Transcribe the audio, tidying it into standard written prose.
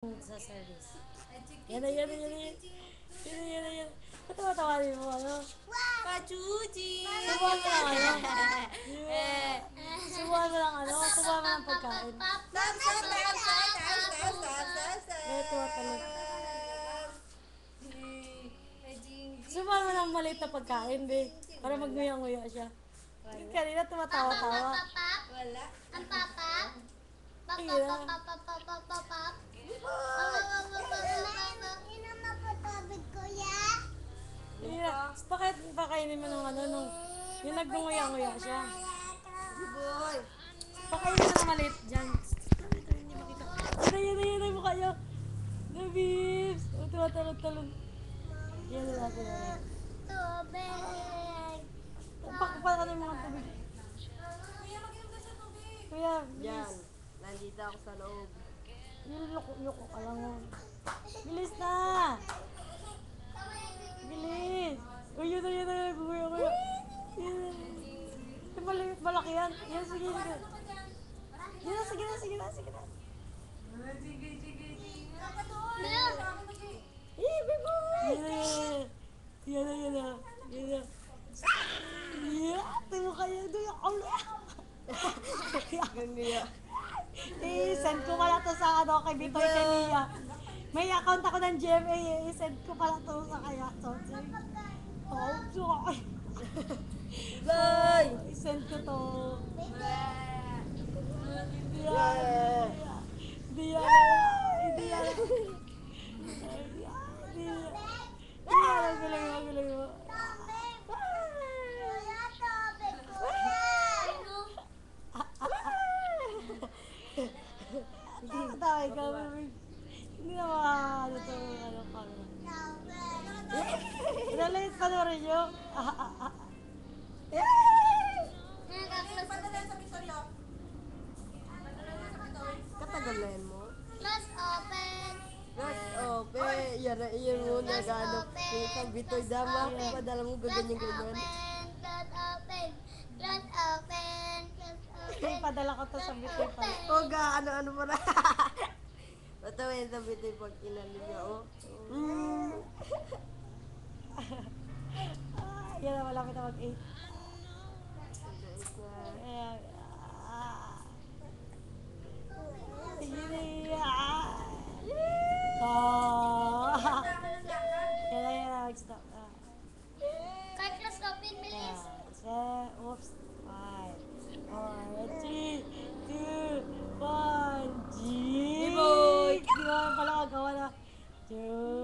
Sa service. Yan na, yan na, yan na, yan. Yan na, yan na, yan. Ba't tumatawarin mo, ano? Kachuchi! Subuhan mo lang, ano? Subuhan mo lang, ano? Subuhan mo lang pagkain. Eh, tumatalon. Subuhan mo lang maliit na pagkain, be. Para magnguya-nguya siya. Kanina tumatawa-tawa. Wala. Ang papa? Ayun na. Yeah. Bakit pakainin mo ng ano, nung yung nagnguya-nguya siya? Boy! Pakainin mo ng maliit dyan. Ito, hindi makita. Yan na yung mukha niya. The beeps. Tumatalon-talon. Yan na natin. Tubig. Pakapal yung mga tubig. Kuya, Yan. bilis. Nandito ako sa loob. Yung loko ka lang. Oh. Bilis na! Bilis! Uy, yun na. Kuya. Malaki yan. Yan, sige. Sige na. Yan na. Yeah, timo kayo doon yung ulo. Ganyan. I-send ko pala to sa ano kay Bitoy kay Lia. May account ako ng GMA i-send ko pala to sa kaya. So, Boy! i-send ko to. Hindi yan. Galing mo. Tawag ka, hindi na makakano to, ano ka. Nalit pa na rin yun. Katagalan mo? Let's open. Let's open. Yan mo na gano. Yung isang bitoy dama. Padala mo gaganyan. Let's open. Padala ko to sa Bitoy pa. O ano mo na. Matawin sa bitoy pag inanin niya. Oh. Yan na, malapit na mag-8. Yan na, mag-stop na. Kahit let's open, bilis. Oops. 5, 4, 3, 2, 1, G! Boy! Di ba pala kagawa na? 2,